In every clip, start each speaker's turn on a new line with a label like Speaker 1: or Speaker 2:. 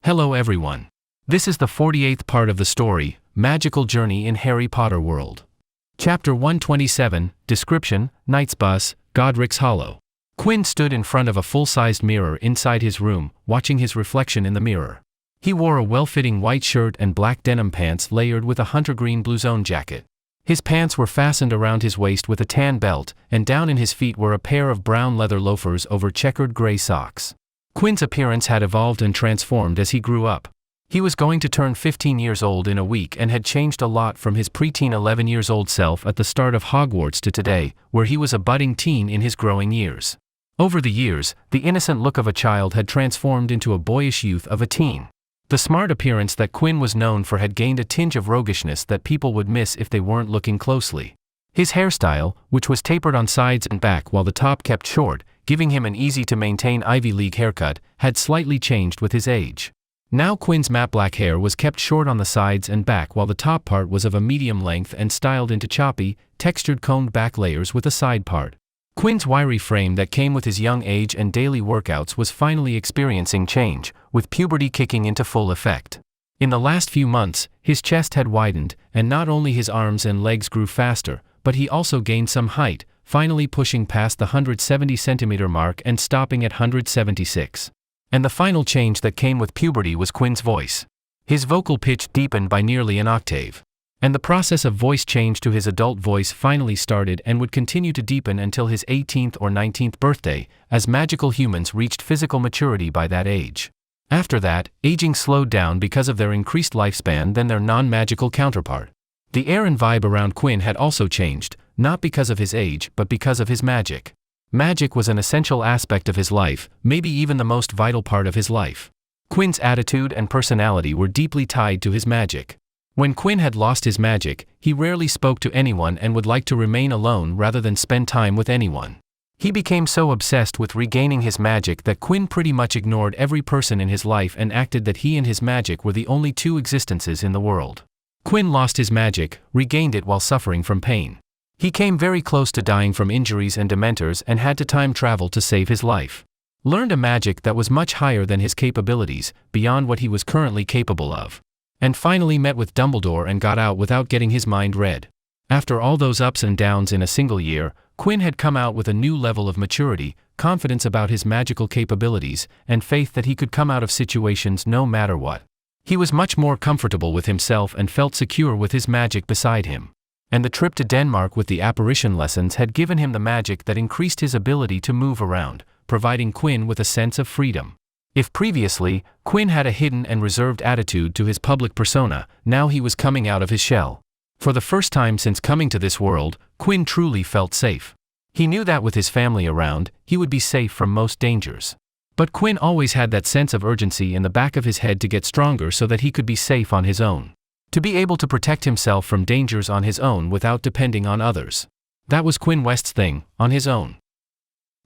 Speaker 1: Hello everyone. This is the 48th part of the story, Magical Journey in Harry Potter World. Chapter 127, Description, Knight's Bus, Godric's Hollow. Quinn stood in front of a full-sized mirror inside his room, watching his reflection in the mirror. He wore a well-fitting white shirt and black denim pants layered with a hunter green blouson jacket. His pants were fastened around his waist with a tan belt, and down in his feet were a pair of brown leather loafers over checkered gray socks. Quinn's appearance had evolved and transformed as he grew up. He was going to turn 15 years old in a week and had changed a lot from his preteen 11 years old self at the start of Hogwarts to today, where he was a budding teen in his growing years. Over the years, the innocent look of a child had transformed into a boyish youth of a teen. The smart appearance that Quinn was known for had gained a tinge of roguishness that people would miss if they weren't looking closely. His hairstyle, which was tapered on sides and back while the top kept short, giving him an easy-to-maintain Ivy League haircut, had slightly changed with his age. Now Quinn's matte black hair was kept short on the sides and back while the top part was of a medium length and styled into choppy, textured combed back layers with a side part. Quinn's wiry frame that came with his young age and daily workouts was finally experiencing change, with puberty kicking into full effect. In the last few months, his chest had widened, and not only his arms and legs grew faster, but he also gained some height, finally pushing past the 170-centimeter mark and stopping at 176. And the final change that came with puberty was Quinn's voice. His vocal pitch deepened by nearly an octave. And the process of voice change to his adult voice finally started and would continue to deepen until his 18th or 19th birthday, as magical humans reached physical maturity by that age. After that, aging slowed down because of their increased lifespan than their non-magical counterpart. The air and vibe around Quinn had also changed, not because of his age but because of his magic. Magic was an essential aspect of his life, maybe even the most vital part of his life. Quinn's attitude and personality were deeply tied to his magic. When Quinn had lost his magic, he rarely spoke to anyone and would like to remain alone rather than spend time with anyone. He became so obsessed with regaining his magic that Quinn pretty much ignored every person in his life and acted that he and his magic were the only two existences in the world. Quinn lost his magic, regained it while suffering from pain. He came very close to dying from injuries and dementors and had to time travel to save his life. Learned a magic that was much higher than his capabilities, beyond what he was currently capable of. And finally met with Dumbledore and got out without getting his mind read. After all those ups and downs in a single year, Quinn had come out with a new level of maturity, confidence about his magical capabilities, and faith that he could come out of situations no matter what. He was much more comfortable with himself and felt secure with his magic beside him. And the trip to Denmark with the apparition lessons had given him the magic that increased his ability to move around, providing Quinn with a sense of freedom. If previously, Quinn had a hidden and reserved attitude to his public persona, now he was coming out of his shell. For the first time since coming to this world, Quinn truly felt safe. He knew that with his family around, he would be safe from most dangers. But Quinn always had that sense of urgency in the back of his head to get stronger so that he could be safe on his own. To be able to protect himself from dangers on his own without depending on others. That was Quinn West's thing, on his own.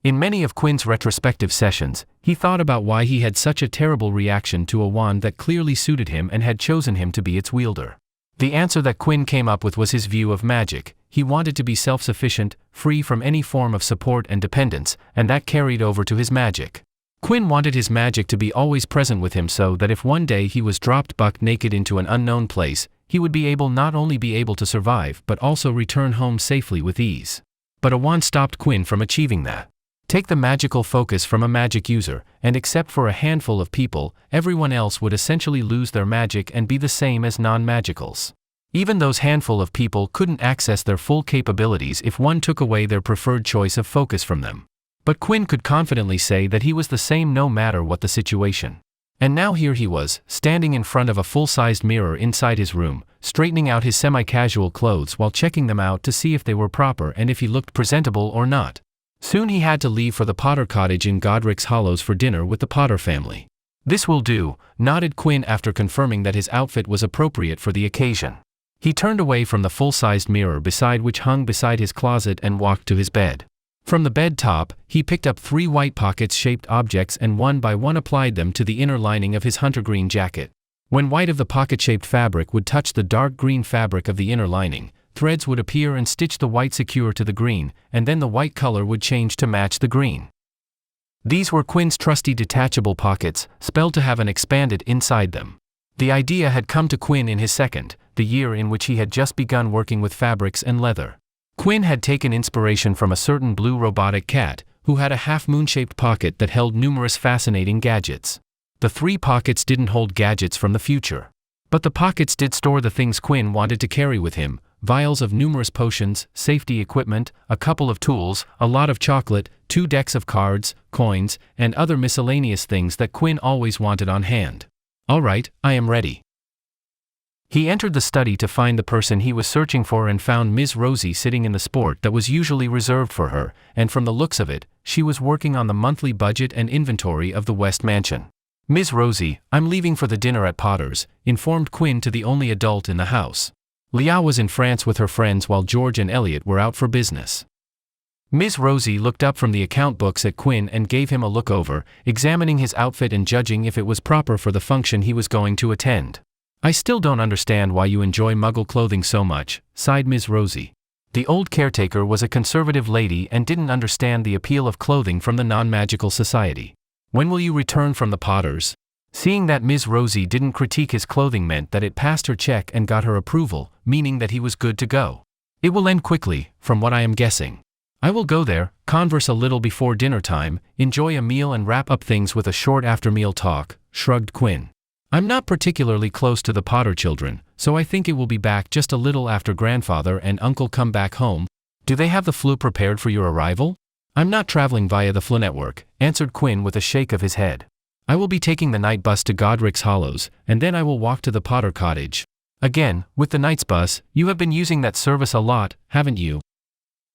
Speaker 1: In many of Quinn's retrospective sessions, he thought about why he had such a terrible reaction to a wand that clearly suited him and had chosen him to be its wielder. The answer that Quinn came up with was his view of magic. He wanted to be self-sufficient, free from any form of support and dependence, and that carried over to his magic. Quinn wanted his magic to be always present with him so that if one day he was dropped buck naked into an unknown place, he would be able not only be able to survive but also return home safely with ease. But a wand stopped Quinn from achieving that. Take the magical focus from a magic user, and except for a handful of people, everyone else would essentially lose their magic and be the same as non-magicals. Even those handful of people couldn't access their full capabilities if one took away their preferred choice of focus from them. But Quinn could confidently say that he was the same no matter what the situation. And now here he was, standing in front of a full-sized mirror inside his room, straightening out his semi-casual clothes while checking them out to see if they were proper and if he looked presentable or not. Soon he had to leave for the Potter cottage in Godric's Hollows for dinner with the Potter family. "This will do," nodded Quinn after confirming that his outfit was appropriate for the occasion. He turned away from the full-sized mirror which hung beside his closet and walked to his bed. From the bed top, he picked up 3 white pocket-shaped objects and one by one applied them to the inner lining of his hunter green jacket. When white of the pocket-shaped fabric would touch the dark green fabric of the inner lining, threads would appear and stitch the white secure to the green, and then the white color would change to match the green. These were Quinn's trusty detachable pockets, spelled to have an expanded inside them. The idea had come to Quinn in his second, the year in which he had just begun working with fabrics and leather. Quinn had taken inspiration from a certain blue robotic cat, who had a half-moon-shaped pocket that held numerous fascinating gadgets. The 3 pockets didn't hold gadgets from the future. But the pockets did store the things Quinn wanted to carry with him: vials of numerous potions, safety equipment, a couple of tools, a lot of chocolate, 2 decks of cards, coins, and other miscellaneous things that Quinn always wanted on hand. "All right, I am ready." He entered the study to find the person he was searching for and found Ms. Rosie sitting in the sport that was usually reserved for her, and from the looks of it, she was working on the monthly budget and inventory of the West Mansion. "Ms. Rosie, I'm leaving for the dinner at Potter's," informed Quinn to the only adult in the house. Liao was in France with her friends while George and Elliot were out for business. Ms. Rosie looked up from the account books at Quinn and gave him a look over, examining his outfit and judging if it was proper for the function he was going to attend. "I still don't understand why you enjoy Muggle clothing so much," sighed Ms. Rosie. The old caretaker was a conservative lady and didn't understand the appeal of clothing from the non-magical society. "When will you return from the Potters?" Seeing that Ms. Rosie didn't critique his clothing meant that it passed her check and got her approval, meaning that he was good to go. "It will end quickly, from what I am guessing. I will go there, converse a little before dinner time, enjoy a meal and wrap up things with a short after-meal talk," shrugged Quinn. "I'm not particularly close to the Potter children, so I think it will be back just a little after grandfather and uncle come back home. Do they have the flu prepared for your arrival?" "I'm not traveling via the Flu Network," answered Quinn with a shake of his head. "I will be taking the night bus to Godric's Hollows, and then I will walk to the Potter cottage." "Again, with the night's bus, you have been using that service a lot, haven't you?"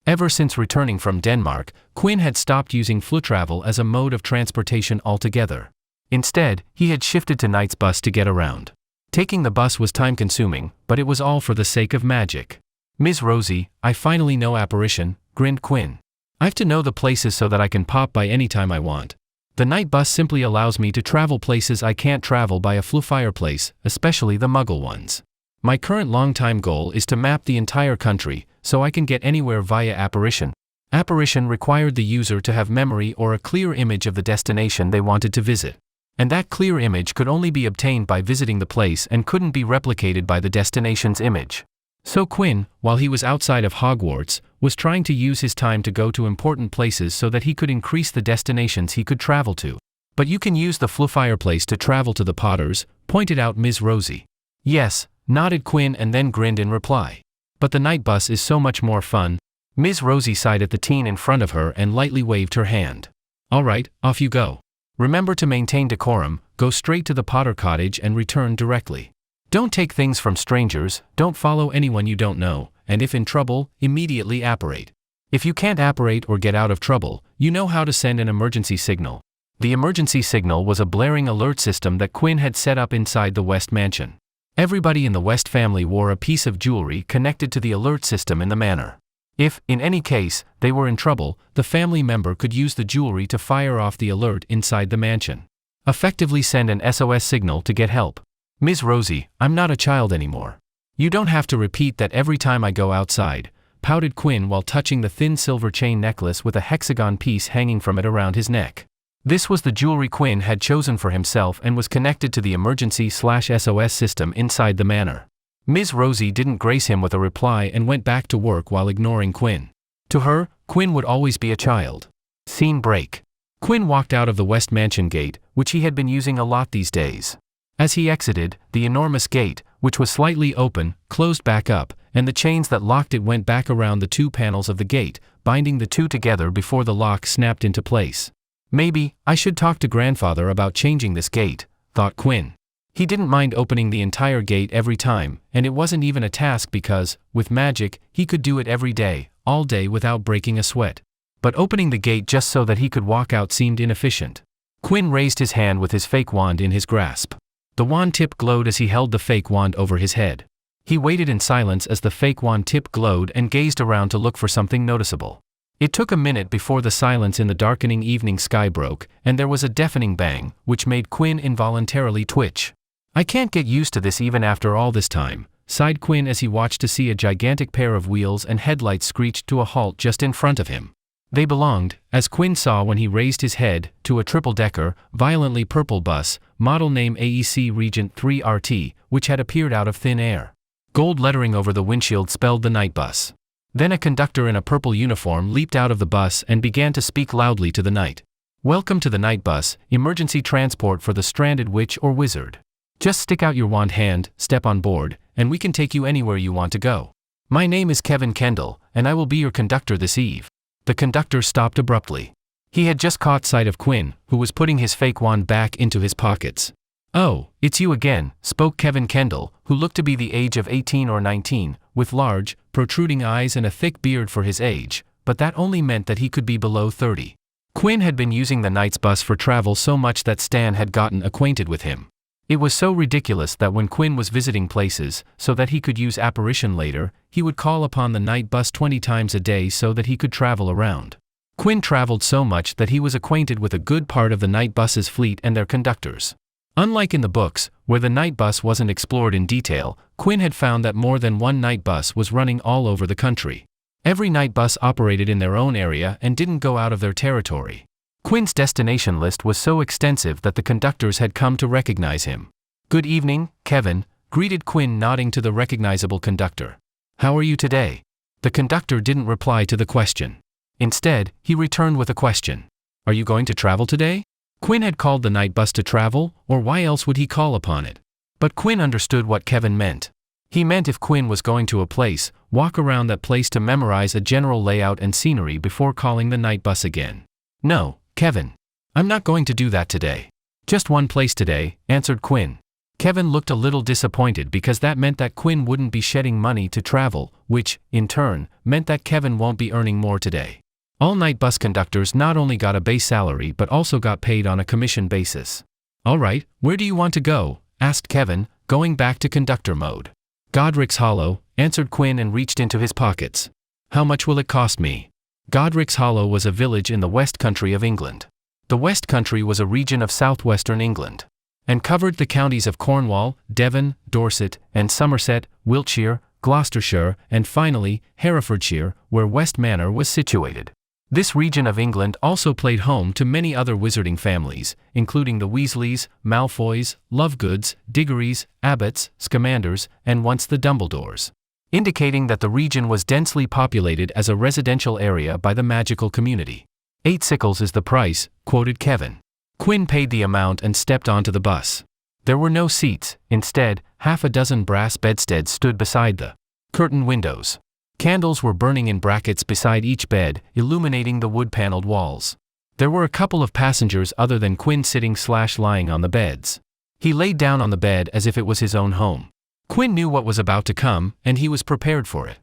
Speaker 1: Ever since returning from Denmark, Quinn had stopped using Flu travel as a mode of transportation altogether. Instead, he had shifted to night's bus to get around. Taking the bus was time-consuming, but it was all for the sake of magic. "Ms. Rosie, I finally know apparition," grinned Quinn. "I have to know the places so that I can pop by anytime I want. The night bus simply allows me to travel places I can't travel by a Flu fireplace, especially the Muggle ones. My current long-time goal is to map the entire country, so I can get anywhere via apparition." Apparition required the user to have memory or a clear image of the destination they wanted to visit. And that clear image could only be obtained by visiting the place and couldn't be replicated by the destination's image. So Quinn, while he was outside of Hogwarts, was trying to use his time to go to important places so that he could increase the destinations he could travel to. "But you can use the Flu fireplace to travel to the Potters," pointed out Ms. Rosie. "Yes," nodded Quinn and then grinned in reply. "But the night bus is so much more fun." Ms. Rosie sighed at the teen in front of her and lightly waved her hand. "All right, off you go. Remember to maintain decorum, go straight to the Potter cottage and return directly. Don't take things from strangers, don't follow anyone you don't know, and if in trouble, immediately apparate. If you can't apparate or get out of trouble, you know how to send an emergency signal." The emergency signal was a blaring alert system that Quinn had set up inside the West Mansion. Everybody in the West family wore a piece of jewelry connected to the alert system in the manor. If, in any case, they were in trouble, the family member could use the jewelry to fire off the alert inside the mansion. Effectively send an SOS signal to get help. "Ms. Rosie, I'm not a child anymore. You don't have to repeat that every time I go outside," pouted Quinn while touching the thin silver chain necklace with a hexagon piece hanging from it around his neck. This was the jewelry Quinn had chosen for himself and was connected to the emergency/SOS system inside the manor. Ms. Rosie didn't grace him with a reply and went back to work while ignoring Quinn. To her, Quinn would always be a child. Scene break. Quinn walked out of the West Mansion gate, which he had been using a lot these days. As he exited, the enormous gate, which was slightly open, closed back up, and the chains that locked it went back around the 2 panels of the gate, binding the 2 together before the lock snapped into place. "Maybe I should talk to grandfather about changing this gate," thought Quinn. He didn't mind opening the entire gate every time, and it wasn't even a task because, with magic, he could do it every day, all day without breaking a sweat. But opening the gate just so that he could walk out seemed inefficient. Quinn raised his hand with his fake wand in his grasp. The wand tip glowed as he held the fake wand over his head. He waited in silence as the fake wand tip glowed and gazed around to look for something noticeable. It took a minute before the silence in the darkening evening sky broke, and there was a deafening bang, which made Quinn involuntarily twitch. "I can't get used to this even after all this time," sighed Quinn as he watched to see a gigantic pair of wheels and headlights screeched to a halt just in front of him. They belonged, as Quinn saw when he raised his head, to a triple-decker, violently purple bus, model name AEC Regent 3 RT, which had appeared out of thin air. Gold lettering over the windshield spelled the night bus. Then a conductor in a purple uniform leaped out of the bus and began to speak loudly to the night. "Welcome to the night bus, emergency transport for the stranded witch or wizard. Just stick out your wand hand, step on board, and we can take you anywhere you want to go. My name is Kevin Kendall, and I will be your conductor this eve." The conductor stopped abruptly. He had just caught sight of Quinn, who was putting his fake wand back into his pockets. "Oh, it's you again," spoke Kevin Kendall, who looked to be the age of 18 or 19, with large, protruding eyes and a thick beard for his age, but that only meant that he could be below 30. Quinn had been using the night's bus for travel so much that Stan had gotten acquainted with him. It was so ridiculous that when Quinn was visiting places, so that he could use apparition later, he would call upon the night bus 20 times a day so that he could travel around. Quinn traveled so much that he was acquainted with a good part of the night bus's fleet and their conductors. Unlike in the books, where the night bus wasn't explored in detail, Quinn had found that more than one night bus was running all over the country. Every night bus operated in their own area and didn't go out of their territory. Quinn's destination list was so extensive that the conductors had come to recognize him. "Good evening, Kevin," greeted Quinn, nodding to the recognizable conductor. "How are you today?" The conductor didn't reply to the question. Instead, he returned with a question. "Are you going to travel today?" Quinn had called the night bus to travel, or why else would he call upon it? But Quinn understood what Kevin meant. He meant if Quinn was going to a place, walk around that place to memorize a general layout and scenery before calling the night bus again. "No, Kevin. I'm not going to do that today. Just one place today," answered Quinn. Kevin looked a little disappointed because that meant that Quinn wouldn't be shedding money to travel, which, in turn, meant that Kevin won't be earning more today. All night bus conductors not only got a base salary but also got paid on a commission basis. "All right, where do you want to go?" asked Kevin, going back to conductor mode. "Godric's Hollow," answered Quinn and reached into his pockets. "How much will it cost me?" Godric's Hollow was a village in the West Country of England. The West Country was a region of southwestern England, and covered the counties of Cornwall, Devon, Dorset, and Somerset, Wiltshire, Gloucestershire, and finally, Herefordshire, where West Manor was situated. This region of England also played home to many other wizarding families, including the Weasleys, Malfoys, Lovegoods, Diggorys, Abbotts, Scamanders, and once the Dumbledores, indicating that the region was densely populated as a residential area by the magical community. "8 sickles is the price," quoted Kevin. Quinn paid the amount and stepped onto the bus. There were no seats, instead, half a dozen brass bedsteads stood beside the curtain windows. Candles were burning in brackets beside each bed, illuminating the wood-paneled walls. There were a couple of passengers other than Quinn sitting/lying on the beds. He laid down on the bed as if it was his own home. Quinn knew what was about to come, and he was prepared for it.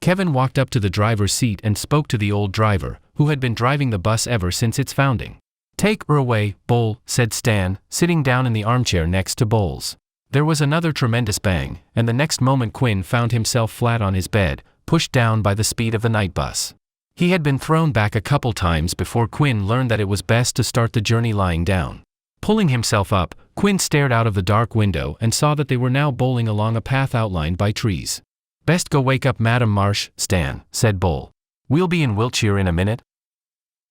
Speaker 1: Kevin walked up to the driver's seat and spoke to the old driver, who had been driving the bus ever since its founding. "Take her away, Bol," said Stan, sitting down in the armchair next to Bol's. There was another tremendous bang, and the next moment Quinn found himself flat on his bed, pushed down by the speed of the night bus. He had been thrown back a couple times before Quinn learned that it was best to start the journey lying down. Pulling himself up, Quinn stared out of the dark window and saw that they were now bowling along a path outlined by trees. "Best go wake up Madame Marsh, Stan," said Bol. "We'll be in Wiltshire in a minute."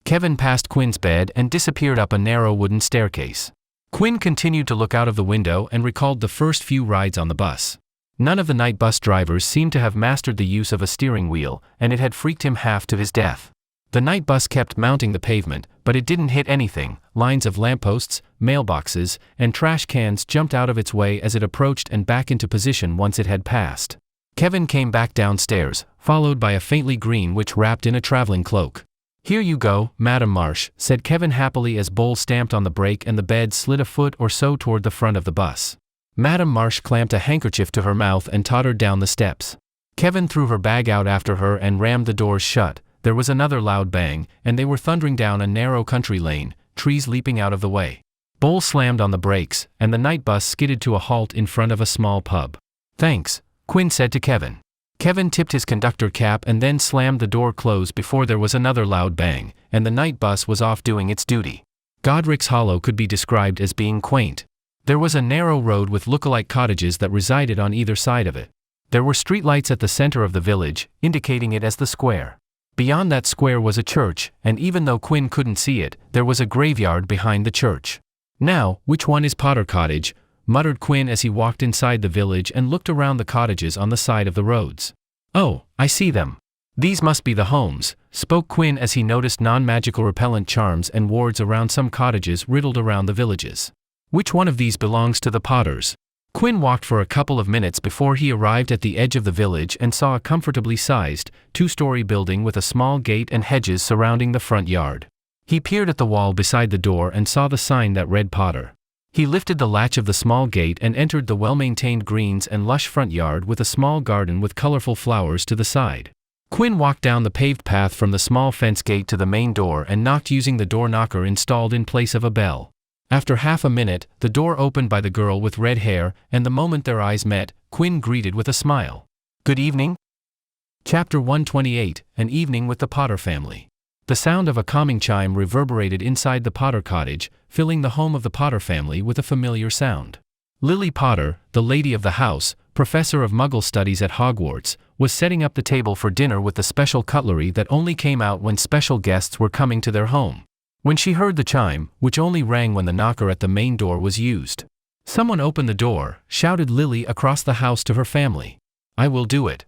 Speaker 1: Kevin passed Quinn's bed and disappeared up a narrow wooden staircase. Quinn continued to look out of the window and recalled the first few rides on the bus. None of the night bus drivers seemed to have mastered the use of a steering wheel, and it had freaked him half to his death. The night bus kept mounting the pavement, but it didn't hit anything. Lines of lampposts, mailboxes, and trash cans jumped out of its way as it approached and back into position once it had passed. Kevin came back downstairs, followed by a faintly green witch wrapped in a traveling cloak. "Here you go, Madame Marsh," said Kevin happily as Bol stamped on the brake and the bed slid a foot or so toward the front of the bus. Madame Marsh clamped a handkerchief to her mouth and tottered down the steps. Kevin threw her bag out after her and rammed the doors shut. There was another loud bang, and they were thundering down a narrow country lane, trees leaping out of the way. Bol slammed on the brakes, and the night bus skidded to a halt in front of a small pub. "Thanks," Quinn said to Kevin. Kevin tipped his conductor cap and then slammed the door closed before there was another loud bang, and the night bus was off doing its duty. Godric's Hollow could be described as being quaint. There was a narrow road with look-alike cottages that resided on either side of it. There were streetlights at the center of the village, indicating it as the square. Beyond that square was a church, and even though Quinn couldn't see it, there was a graveyard behind the church. "Now, which one is Potter Cottage?" muttered Quinn as he walked inside the village and looked around the cottages on the side of the roads. "Oh, I see them. These must be the homes," spoke Quinn as he noticed non-magical repellent charms and wards around some cottages riddled around the villages. "Which one of these belongs to the Potters?" Quinn walked for a couple of minutes before he arrived at the edge of the village and saw a comfortably sized, two-story building with a small gate and hedges surrounding the front yard. He peered at the wall beside the door and saw the sign that read Potter. He lifted the latch of the small gate and entered the well-maintained greens and lush front yard with a small garden with colorful flowers to the side. Quinn walked down the paved path from the small fence gate to the main door and knocked using the door knocker installed in place of a bell. After half a minute, the door opened by the girl with red hair, and the moment their eyes met, Quinn greeted with a smile. "Good evening." Chapter 128, An Evening with the Potter Family. The sound of a calming chime reverberated inside the Potter cottage, filling the home of the Potter family with a familiar sound. Lily Potter, the lady of the house, professor of Muggle studies at Hogwarts, was setting up the table for dinner with the special cutlery that only came out when special guests were coming to their home. When she heard the chime, which only rang when the knocker at the main door was used. "Someone open the door," shouted Lily across the house to her family. "I will do it."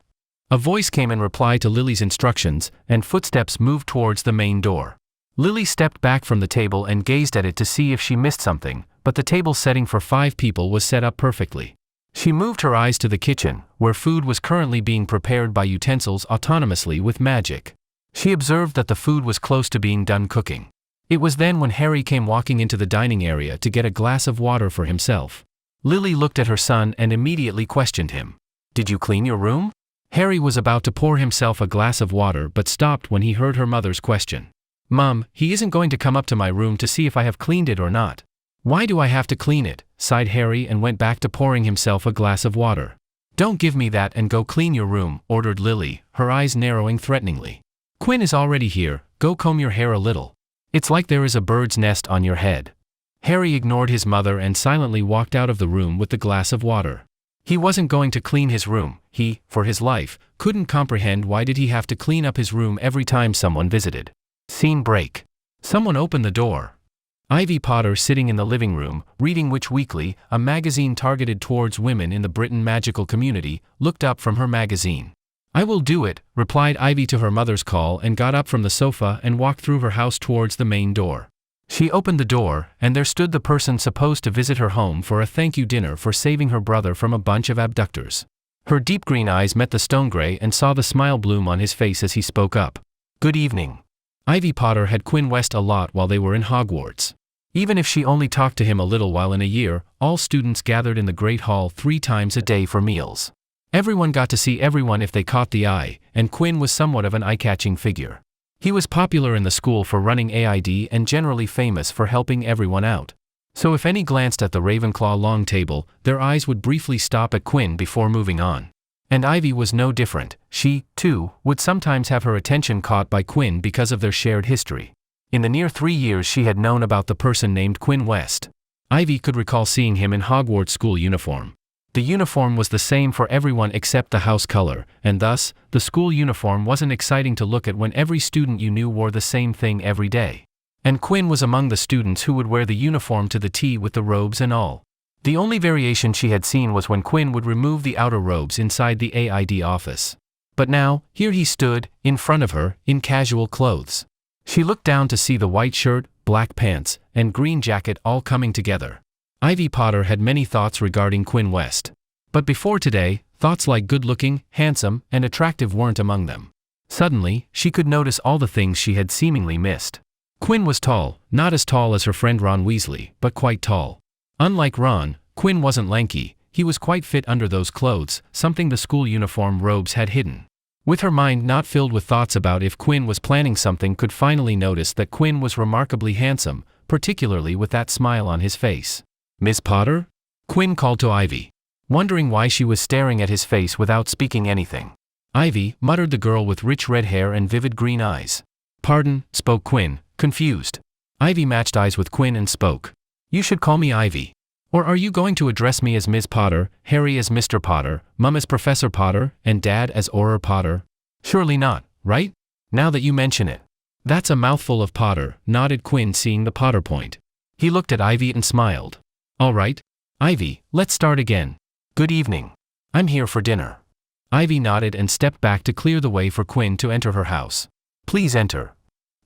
Speaker 1: A voice came in reply to Lily's instructions, and footsteps moved towards the main door. Lily stepped back from the table and gazed at it to see if she missed something, but the table setting for 5 people was set up perfectly. She moved her eyes to the kitchen, where food was currently being prepared by utensils autonomously with magic. She observed that the food was close to being done cooking. It was then when Harry came walking into the dining area to get a glass of water for himself. Lily looked at her son and immediately questioned him. "Did you clean your room?" Harry was about to pour himself a glass of water but stopped when he heard her mother's question. "Mom, he isn't going to come up to my room to see if I have cleaned it or not." "Why do I have to clean it?" sighed Harry and went back to pouring himself a glass of water. "Don't give me that and go clean your room," ordered Lily, her eyes narrowing threateningly. "Quinn is already here, go comb your hair a little. It's like there is a bird's nest on your head." Harry ignored his mother and silently walked out of the room with the glass of water. He wasn't going to clean his room. He, for his life, couldn't comprehend why did he have to clean up his room every time someone visited. Scene break. Someone opened the door. Ivy Potter, sitting in the living room, reading Witch Weekly, a magazine targeted towards women in the Britain magical community, looked up from her magazine. "I will do it," replied Ivy to her mother's call and got up from the sofa and walked through her house towards the main door. She opened the door, and there stood the person supposed to visit her home for a thank you dinner for saving her brother from a bunch of abductors. Her deep green eyes met the stone gray and saw the smile bloom on his face as he spoke up. "Good evening." Ivy Potter had Quinn West a lot while they were in Hogwarts. Even if she only talked to him a little while in a year, all students gathered in the Great Hall 3 times a day for meals. Everyone got to see everyone if they caught the eye, and Quinn was somewhat of an eye-catching figure. He was popular in the school for running AID and generally famous for helping everyone out. So if any glanced at the Ravenclaw long table, their eyes would briefly stop at Quinn before moving on. And Ivy was no different. She, too, would sometimes have her attention caught by Quinn because of their shared history. In the near 3 years she had known about the person named Quinn West, Ivy could recall seeing him in Hogwarts school uniform. The uniform was the same for everyone except the house color, and thus, the school uniform wasn't exciting to look at when every student you knew wore the same thing every day. And Quinn was among the students who would wear the uniform to the T with the robes and all. The only variation she had seen was when Quinn would remove the outer robes inside the AID office. But now, here he stood, in front of her, in casual clothes. She looked down to see the white shirt, black pants, and green jacket all coming together. Ivy Potter had many thoughts regarding Quinn West. But before today, thoughts like good-looking, handsome, and attractive weren't among them. Suddenly, she could notice all the things she had seemingly missed. Quinn was tall, not as tall as her friend Ron Weasley, but quite tall. Unlike Ron, Quinn wasn't lanky, he was quite fit under those clothes, something the school uniform robes had hidden. With her mind not filled with thoughts about if Quinn was planning something, could finally notice that Quinn was remarkably handsome, particularly with that smile on his face. "Miss Potter?" Quinn called to Ivy, wondering why she was staring at his face without speaking anything. "Ivy," muttered the girl with rich red hair and vivid green eyes. "Pardon," spoke Quinn, confused. Ivy matched eyes with Quinn and spoke. "You should call me Ivy. Or are you going to address me as Ms. Potter, Harry as Mr. Potter, Mum as Professor Potter, and Dad as Auror Potter? Surely not, right?" Now that you mention it. That's a mouthful of Potter, nodded Quinn, seeing the Potter point. He looked at Ivy and smiled. All right. Ivy, let's start again. Good evening. I'm here for dinner. Ivy nodded and stepped back to clear the way for Quinn to enter her house. Please enter.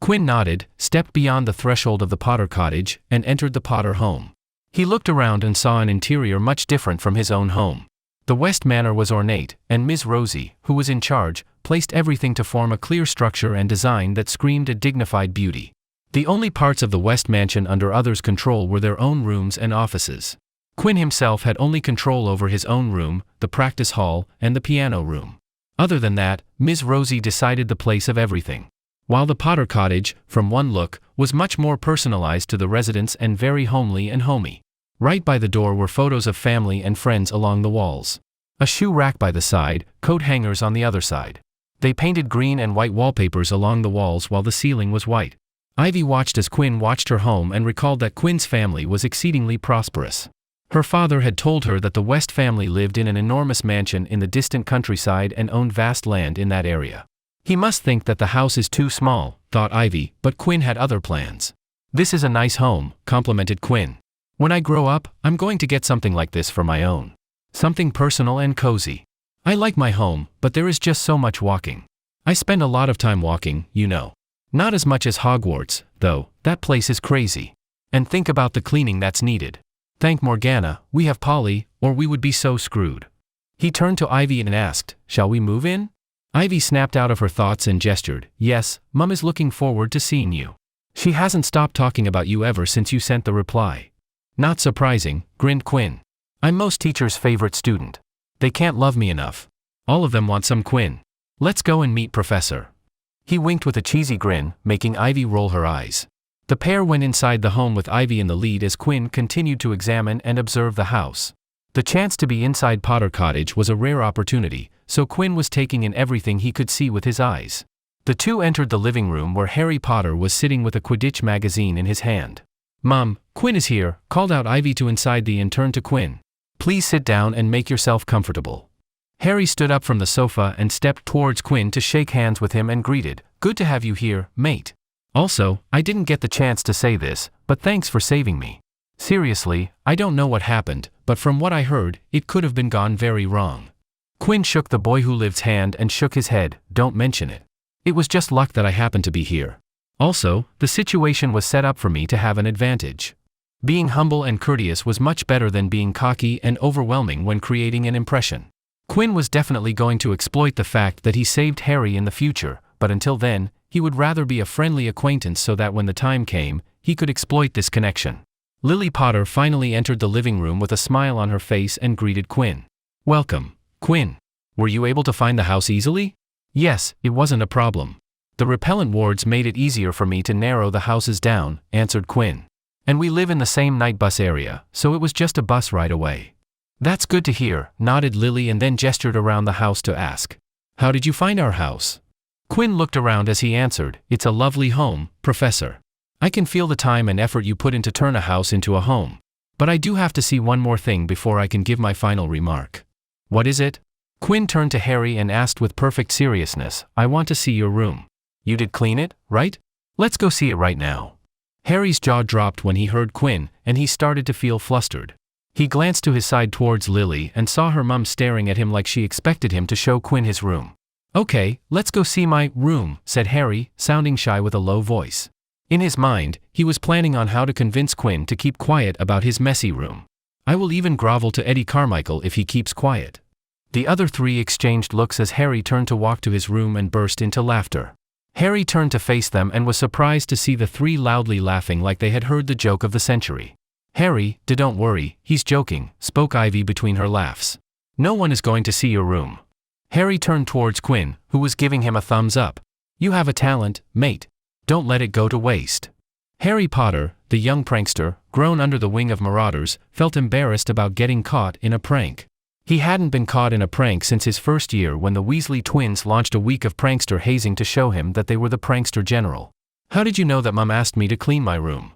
Speaker 1: Quinn nodded, stepped beyond the threshold of the Potter cottage, and entered the Potter home. He looked around and saw an interior much different from his own home. The West Manor was ornate, and Ms. Rosie, who was in charge, placed everything to form a clear structure and design that screamed a dignified beauty. The only parts of the West Mansion under others' control were their own rooms and offices. Quinn himself had only control over his own room, the practice hall, and the piano room. Other than that, Ms. Rosie decided the place of everything. While the Potter cottage, from one look, was much more personalized to the residents and very homely and homey. Right by the door were photos of family and friends along the walls. A shoe rack by the side, coat hangers on the other side. They painted green and white wallpapers along the walls while the ceiling was white. Ivy watched as Quinn watched her home and recalled that Quinn's family was exceedingly prosperous. Her father had told her that the West family lived in an enormous mansion in the distant countryside and owned vast land in that area. He must think that the house is too small, thought Ivy, but Quinn had other plans. This is a nice home, complimented Quinn. When I grow up, I'm going to get something like this for my own. Something personal and cozy. I like my home, but there is just so much walking. I spend a lot of time walking, you know. Not as much as Hogwarts, though, that place is crazy. And think about the cleaning that's needed. Thank Morgana, we have Polly, or we would be so screwed. He turned to Ivy and asked, shall we move in? Ivy snapped out of her thoughts and gestured, yes, Mum is looking forward to seeing you. She hasn't stopped talking about you ever since you sent the reply. Not surprising, grinned Quinn. I'm most teachers' favorite student. They can't love me enough. All of them want some Quinn. Let's go and meet Professor. He winked with a cheesy grin, making Ivy roll her eyes. The pair went inside the home with Ivy in the lead as Quinn continued to examine and observe the house. The chance to be inside Potter Cottage was a rare opportunity, so Quinn was taking in everything he could see with his eyes. The two entered the living room where Harry Potter was sitting with a Quidditch magazine in his hand. Mom, Quinn is here, called out Ivy to inside and turned to Quinn. Please sit down and make yourself comfortable. Harry stood up from the sofa and stepped towards Quinn to shake hands with him and greeted, good to have you here, mate. Also, I didn't get the chance to say this, but thanks for saving me. Seriously, I don't know what happened, but from what I heard, it could have been gone very wrong. Quinn shook the boy who lived's hand and shook his head, don't mention it. It was just luck that I happened to be here. Also, the situation was set up for me to have an advantage. Being humble and courteous was much better than being cocky and overwhelming when creating an impression. Quinn was definitely going to exploit the fact that he saved Harry in the future, but until then, he would rather be a friendly acquaintance so that when the time came, he could exploit this connection. Lily Potter finally entered the living room with a smile on her face and greeted Quinn. Welcome, Quinn. Were you able to find the house easily? Yes, it wasn't a problem. The repellent wards made it easier for me to narrow the houses down, answered Quinn. And we live in the same night bus area, so it was just a bus ride away. That's good to hear, nodded Lily and then gestured around the house to ask. How did you find our house? Quinn looked around as he answered, it's a lovely home, Professor. I can feel the time and effort you put in to turn a house into a home. But I do have to see one more thing before I can give my final remark. What is it? Quinn turned to Harry and asked with perfect seriousness, I want to see your room. You did clean it, right? Let's go see it right now. Harry's jaw dropped when he heard Quinn, and he started to feel flustered. He glanced to his side towards Lily and saw her mum staring at him like she expected him to show Quinn his room. Okay, let's go see my room, said Harry, sounding shy with a low voice. In his mind, he was planning on how to convince Quinn to keep quiet about his messy room. I will even grovel to Eddie Carmichael if he keeps quiet. The other three exchanged looks as Harry turned to walk to his room and burst into laughter. Harry turned to face them and was surprised to see the three loudly laughing like they had heard the joke of the century. Harry, don't worry, he's joking, spoke Ivy between her laughs. No one is going to see your room. Harry turned towards Quinn, who was giving him a thumbs up. You have a talent, mate. Don't let it go to waste. Harry Potter, the young prankster, grown under the wing of marauders, felt embarrassed about getting caught in a prank. He hadn't been caught in a prank since his first year when the Weasley twins launched a week of prankster hazing to show him that they were the prankster general. How did you know that Mum asked me to clean my room?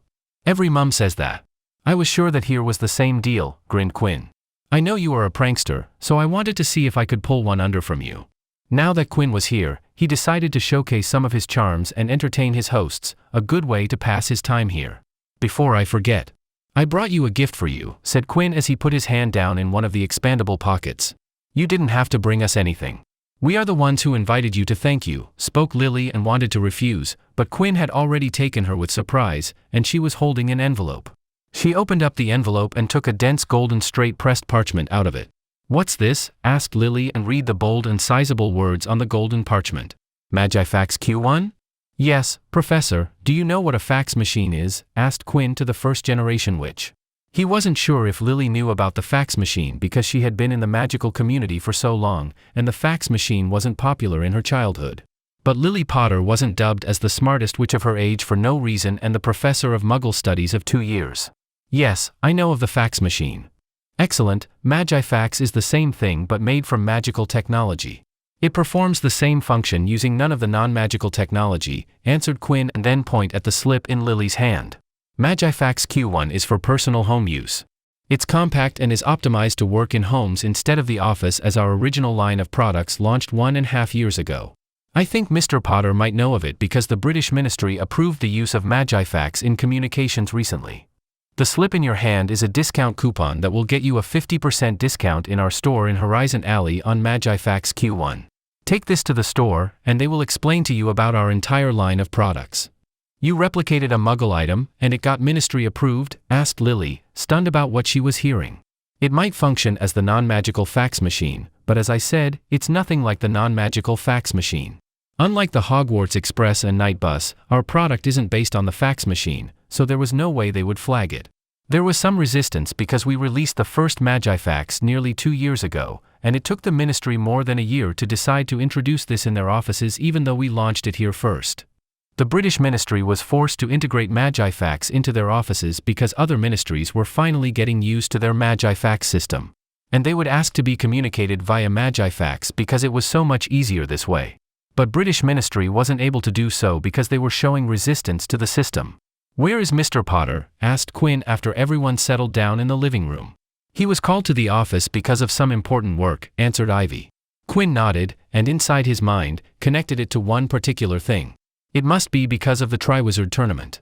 Speaker 1: Every mum says that. I was sure that here was the same deal, grinned Quinn. I know you are a prankster, so I wanted to see if I could pull one under from you. Now that Quinn was here, he decided to showcase some of his charms and entertain his hosts, a good way to pass his time here. Before I forget, I brought you a gift for you, said Quinn as he put his hand down in one of the expandable pockets. You didn't have to bring us anything. We are the ones who invited you to thank you, spoke Lily and wanted to refuse, but Quinn had already taken her with surprise, and she was holding an envelope. She opened up the envelope and took a dense golden straight pressed parchment out of it. What's this? Asked Lily and read the bold and sizable words on the golden parchment. Magifax Q1? Yes, Professor, do you know what a fax machine is? Asked Quinn to the first-generation witch. He wasn't sure if Lily knew about the fax machine because she had been in the magical community for so long, and the fax machine wasn't popular in her childhood. But Lily Potter wasn't dubbed as the smartest witch of her age for no reason and the professor of Muggle studies of 2 years. Yes, I know of the fax machine. Excellent, Magifax is the same thing but made from magical technology. It performs the same function using none of the non-magical technology, answered Quinn and then pointed at the slip in Lily's hand. Magifax Q1 is for personal home use. It's compact and is optimized to work in homes instead of the office as our original line of products launched 1.5 years ago. I think Mr. Potter might know of it because the British Ministry approved the use of Magifax in communications recently. The slip in your hand is a discount coupon that will get you a 50% discount in our store in Horizon Alley on Magifax Q1. Take this to the store, and they will explain to you about our entire line of products. You replicated a Muggle item, and it got Ministry approved? Asked Lily, stunned about what she was hearing. It might function as the non-magical fax machine, but as I said, it's nothing like the non-magical fax machine. Unlike the Hogwarts Express and Night Bus, our product isn't based on the fax machine, so there was no way they would flag it. There was some resistance because we released the first Magifax nearly 2 years ago, and it took the Ministry more than a year to decide to introduce this in their offices even though we launched it here first. The British Ministry was forced to integrate Magifax into their offices because other ministries were finally getting used to their Magifax system. And they would ask to be communicated via Magifax because it was so much easier this way. But British Ministry wasn't able to do so because they were showing resistance to the system. Where is Mr. Potter? Asked Quinn after everyone settled down in the living room. He was called to the office because of some important work, answered Ivy. Quinn nodded, and inside his mind, connected it to one particular thing. It must be because of the Triwizard Tournament.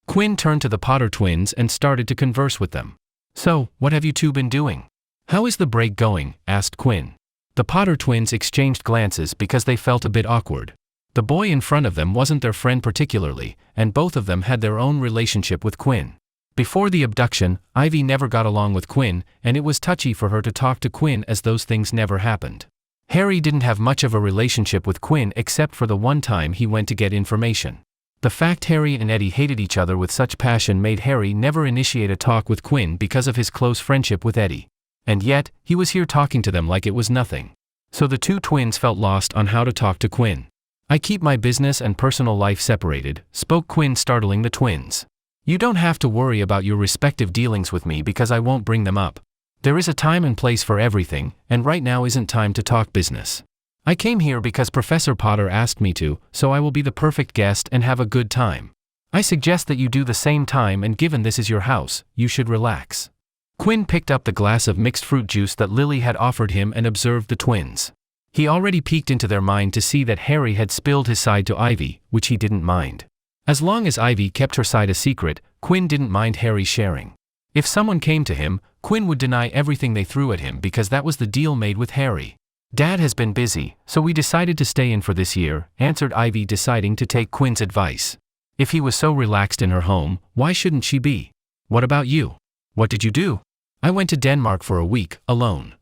Speaker 1: Quinn turned to the Potter twins and started to converse with them. So, what have you two been doing? How is the break going? Asked Quinn. The Potter twins exchanged glances because they felt a bit awkward. The boy in front of them wasn't their friend particularly, and both of them had their own relationship with Quinn. Before the abduction, Ivy never got along with Quinn, and it was touchy for her to talk to Quinn as those things never happened. Harry didn't have much of a relationship with Quinn except for the one time he went to get information. The fact Harry and Eddie hated each other with such passion made Harry never initiate a talk with Quinn because of his close friendship with Eddie. And yet, he was here talking to them like it was nothing. So the two twins felt lost on how to talk to Quinn. I keep my business and personal life separated, spoke Quinn, startling the twins. You don't have to worry about your respective dealings with me because I won't bring them up. There is a time and place for everything, and right now isn't time to talk business. I came here because Professor Potter asked me to, so I will be the perfect guest and have a good time. I suggest that you do the same time, and given this is your house, you should relax. Quinn picked up the glass of mixed fruit juice that Lily had offered him and observed the twins. He already peeked into their mind to see that Harry had spilled his side to Ivy, which he didn't mind. As long as Ivy kept her side a secret, Quinn didn't mind Harry sharing. If someone came to him, Quinn would deny everything they threw at him because that was the deal made with Harry. Dad has been busy, so we decided to stay in for this year, answered Ivy, deciding to take Quinn's advice. If he was so relaxed in her home, why shouldn't she be? What about you? What did you do? I went to Denmark for a week, alone.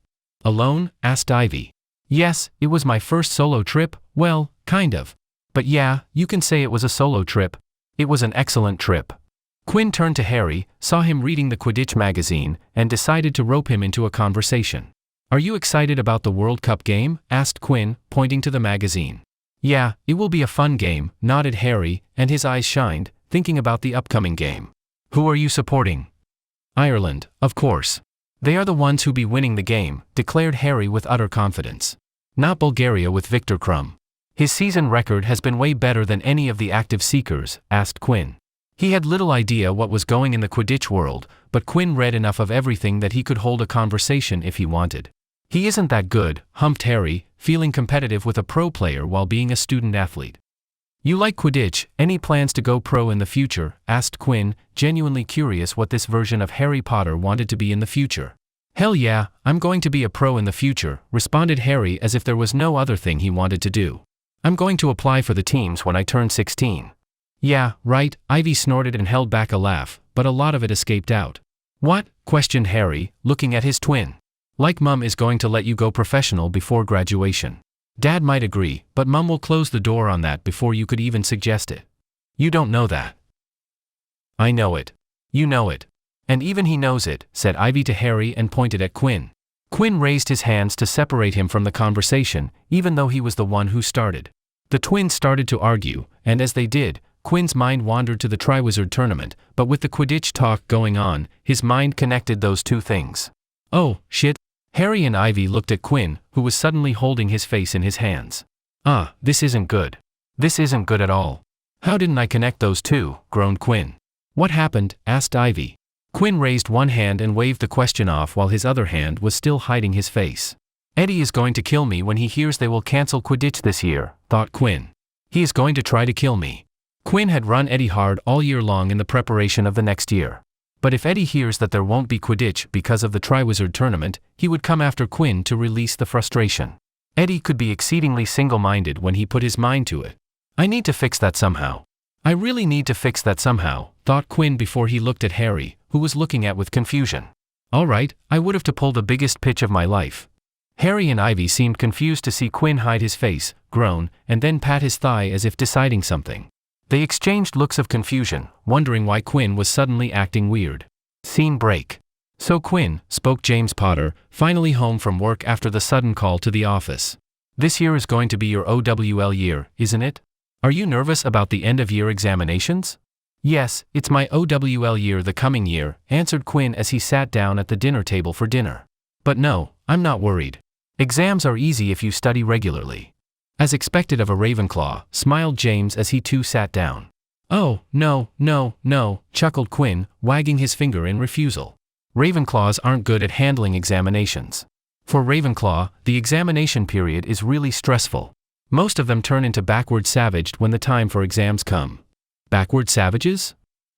Speaker 1: Alone? Asked Ivy. Yes, it was my first solo trip, well, kind of. But yeah, you can say it was a solo trip. It was an excellent trip. Quinn turned to Harry, saw him reading the Quidditch magazine, and decided to rope him into a conversation. Are you excited about the World Cup game? Asked Quinn, pointing to the magazine. Yeah, it will be a fun game, nodded Harry, and his eyes shined, thinking about the upcoming game. Who are you supporting? Ireland, of course. They are the ones who be winning the game, declared Harry with utter confidence. Not Bulgaria with Victor Krum. His season record has been way better than any of the active seekers, asked Quinn. He had little idea what was going in the Quidditch world, but Quinn read enough of everything that he could hold a conversation if he wanted. He isn't that good, humped Harry, feeling competitive with a pro player while being a student athlete. You like Quidditch, any plans to go pro in the future? Asked Quinn, genuinely curious what this version of Harry Potter wanted to be in the future. Hell yeah, I'm going to be a pro in the future, responded Harry as if there was no other thing he wanted to do. I'm going to apply for the teams when I turn 16. Yeah, right, Ivy snorted and held back a laugh, but a lot of it escaped out. What? Questioned Harry, looking at his twin. Like Mum is going to let you go professional before graduation. Dad might agree, but Mum will close the door on that before you could even suggest it. You don't know that. I know it. You know it. And even he knows it, said Ivy to Harry and pointed at Quinn. Quinn raised his hands to separate him from the conversation, even though he was the one who started. The twins started to argue, and as they did, Quinn's mind wandered to the Triwizard Tournament, but with the Quidditch talk going on, his mind connected those two things. Oh, shit. Harry and Ivy looked at Quinn, who was suddenly holding his face in his hands. This isn't good. This isn't good at all. How didn't I connect those two? Groaned Quinn. What happened? Asked Ivy. Quinn raised one hand and waved the question off while his other hand was still hiding his face. Eddie is going to kill me when he hears they will cancel Quidditch this year, thought Quinn. He is going to try to kill me. Quinn had run Eddie hard all year long in the preparation of the next year. But if Eddie hears that there won't be Quidditch because of the Triwizard Tournament, he would come after Quinn to release the frustration. Eddie could be exceedingly single-minded when he put his mind to it. I need to fix that somehow. I really need to fix that somehow, thought Quinn before he looked at Harry, who was looking at with confusion. All right, I would have to pull the biggest pitch of my life. Harry and Ivy seemed confused to see Quinn hide his face, groan, and then pat his thigh as if deciding something. They exchanged looks of confusion, wondering why Quinn was suddenly acting weird. Scene break. So Quinn, spoke James Potter, finally home from work after the sudden call to the office. This year is going to be your OWL year, isn't it? Are you nervous about the end-of-year examinations? Yes, it's my OWL year the coming year, answered Quinn as he sat down at the dinner table for dinner. But no, I'm not worried. Exams are easy if you study regularly. As expected of a Ravenclaw, smiled James as he too sat down. Oh, no, chuckled Quinn, wagging his finger in refusal. Ravenclaws aren't good at handling examinations. For Ravenclaw, the examination period is really stressful. Most of them turn into backward savaged when the time for exams come. Backward savages?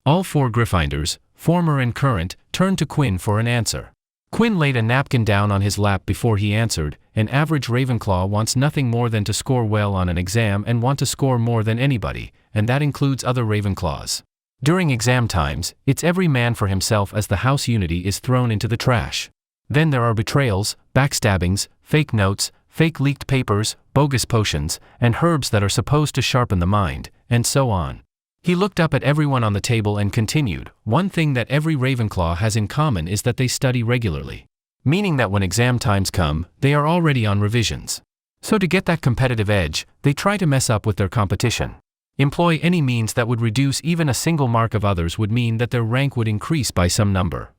Speaker 1: All four Gryffindors, former and current, turned to Quinn for an answer. Quinn laid a napkin down on his lap before he answered. An average Ravenclaw wants nothing more than to score well on an exam and want to score more than anybody, and that includes other Ravenclaws. During exam times, it's every man for himself as the house unity is thrown into the trash. Then there are betrayals, backstabbings, fake notes, fake leaked papers, bogus potions, and herbs that are supposed to sharpen the mind, and so on. He looked up at everyone on the table and continued, one thing that every Ravenclaw has in common is that they study regularly. Meaning that when exam times come, they are already on revisions. So to get that competitive edge, they try to mess up with their competition. Employ any means that would reduce even a single mark of others would mean that their rank would increase by some number.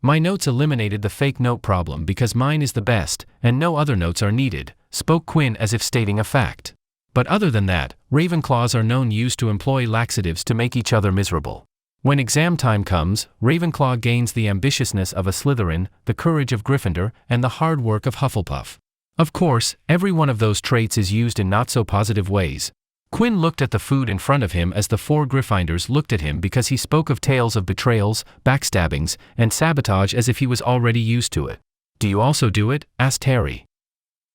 Speaker 1: My notes eliminated the fake note problem because mine is the best, and no other notes are needed, spoke Quinn as if stating a fact. But other than that, Ravenclaws are known used to employ laxatives to make each other miserable. When exam time comes, Ravenclaw gains the ambitiousness of a Slytherin, the courage of Gryffindor, and the hard work of Hufflepuff. Of course, every one of those traits is used in not-so-positive ways. Quinn looked at the food in front of him as the four Gryffindors looked at him because he spoke of tales of betrayals, backstabbings, and sabotage as if he was already used to it. Do you also do it? Asked Harry.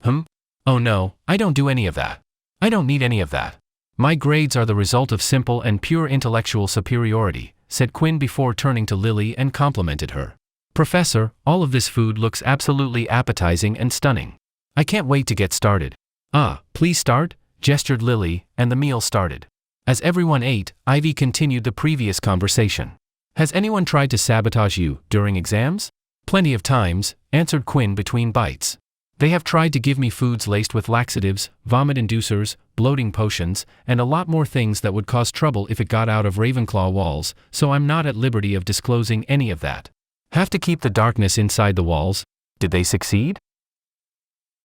Speaker 1: Oh no, I don't do any of that. I don't need any of that. My grades are the result of simple and pure intellectual superiority, said Quinn before turning to Lily and complimented her. Professor, all of this food looks absolutely appetizing and stunning. I can't wait to get started. Please start, gestured Lily, and the meal started. As everyone ate, Ivy continued the previous conversation. Has anyone tried to sabotage you during exams? Plenty of times, answered Quinn between bites. They have tried to give me foods laced with laxatives, vomit inducers, bloating potions, and a lot more things that would cause trouble if it got out of Ravenclaw walls, so I'm not at liberty of disclosing any of that. Have to keep the darkness inside the walls. Did they succeed?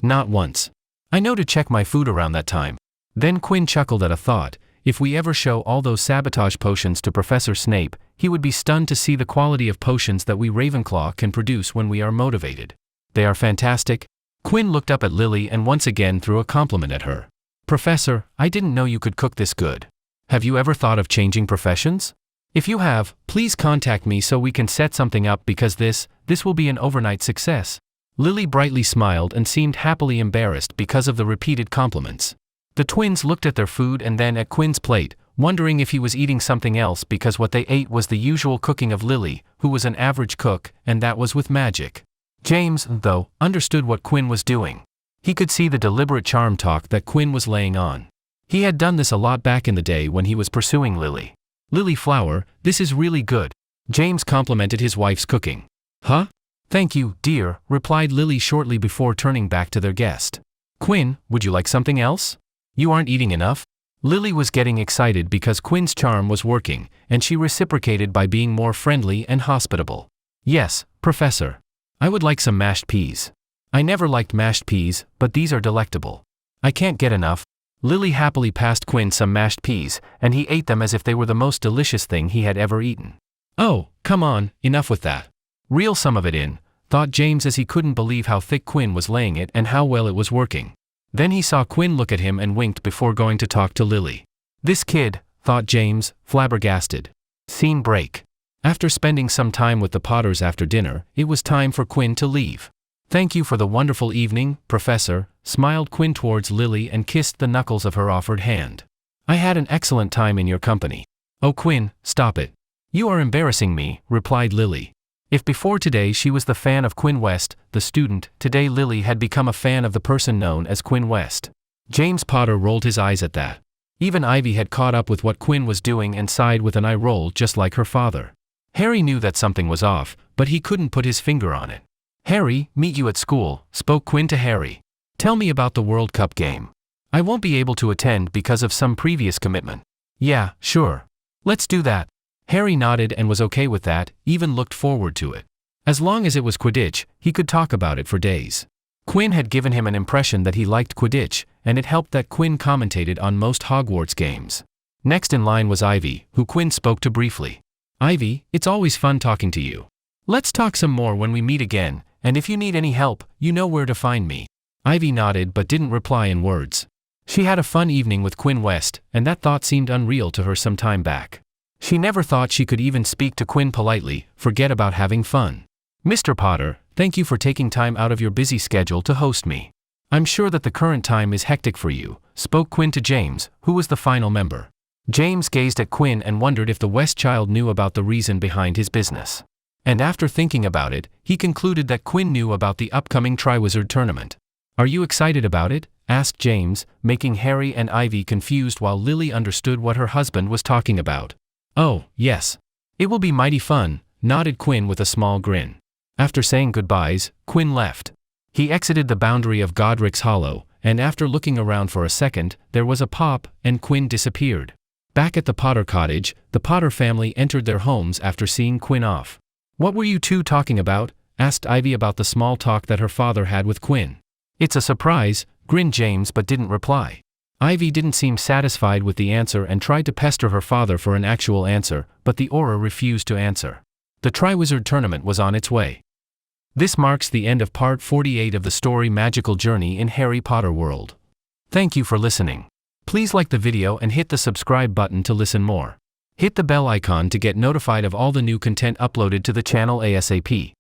Speaker 1: Not once. I know to check my food around that time. Then Quinn chuckled at a thought. If we ever show all those sabotage potions to Professor Snape, he would be stunned to see the quality of potions that we Ravenclaw can produce when we are motivated. They are fantastic. Quinn looked up at Lily and once again threw a compliment at her. Professor, I didn't know you could cook this good. Have you ever thought of changing professions? If you have, please contact me so we can set something up because this will be an overnight success. Lily brightly smiled and seemed happily embarrassed because of the repeated compliments. The twins looked at their food and then at Quinn's plate, wondering if he was eating something else because what they ate was the usual cooking of Lily, who was an average cook, and that was with magic. James, though, understood what Quinn was doing. He could see the deliberate charm talk that Quinn was laying on. He had done this a lot back in the day when he was pursuing Lily. Lily Flower, this is really good. James complimented his wife's cooking. Huh? Thank you, dear, replied Lily shortly before turning back to their guest. Quinn, would you like something else? You aren't eating enough? Lily was getting excited because Quinn's charm was working, and she reciprocated by being more friendly and hospitable. Yes, Professor. I would like some mashed peas. I never liked mashed peas, but these are delectable. I can't get enough. Lily happily passed Quinn some mashed peas, and he ate them as if they were the most delicious thing he had ever eaten. Oh, come on, enough with that. Reel some of it in, thought James as he couldn't believe how thick Quinn was laying it and how well it was working. Then he saw Quinn look at him and winked before going to talk to Lily. This kid, thought James, flabbergasted. Scene break. After spending some time with the Potters after dinner, it was time for Quinn to leave. Thank you for the wonderful evening, Professor, smiled Quinn towards Lily and kissed the knuckles of her offered hand. I had an excellent time in your company. Oh Quinn, stop it. You are embarrassing me, replied Lily. If before today she was the fan of Quinn West, the student, today Lily had become a fan of the person known as Quinn West. James Potter rolled his eyes at that. Even Ivy had caught up with what Quinn was doing and sighed with an eye roll just like her father. Harry knew that something was off, but he couldn't put his finger on it. Harry, meet you at school, spoke Quinn to Harry. Tell me about the World Cup game. I won't be able to attend because of some previous commitment. Yeah, sure. Let's do that. Harry nodded and was okay with that, even looked forward to it. As long as it was Quidditch, he could talk about it for days. Quinn had given him an impression that he liked Quidditch, and it helped that Quinn commentated on most Hogwarts games. Next in line was Ivy, who Quinn spoke to briefly. Ivy, it's always fun talking to you. Let's talk some more when we meet again, and if you need any help, you know where to find me. Ivy nodded but didn't reply in words. She had a fun evening with Quinn West, and that thought seemed unreal to her some time back. She never thought she could even speak to Quinn politely, forget about having fun. Mr. Potter, thank you for taking time out of your busy schedule to host me. I'm sure that the current time is hectic for you, spoke Quinn to James, who was the final member. James gazed at Quinn and wondered if the West child knew about the reason behind his business. And after thinking about it, he concluded that Quinn knew about the upcoming Triwizard Tournament. Are you excited about it? Asked James, making Harry and Ivy confused while Lily understood what her husband was talking about. Oh, yes. It will be mighty fun, nodded Quinn with a small grin. After saying goodbyes, Quinn left. He exited the boundary of Godric's Hollow, and after looking around for a second, there was a pop, and Quinn disappeared. Back at the Potter cottage, the Potter family entered their homes after seeing Quinn off. What were you two talking about? Asked Ivy about the small talk that her father had with Quinn. It's a surprise, grinned James but didn't reply. Ivy didn't seem satisfied with the answer and tried to pester her father for an actual answer, but the Auror refused to answer. The Triwizard Tournament was on its way. This marks the end of part 48 of the story Magical Journey in Harry Potter World. Thank you for listening. Please like the video and hit the subscribe button to listen more. Hit the bell icon to get notified of all the new content uploaded to the channel ASAP.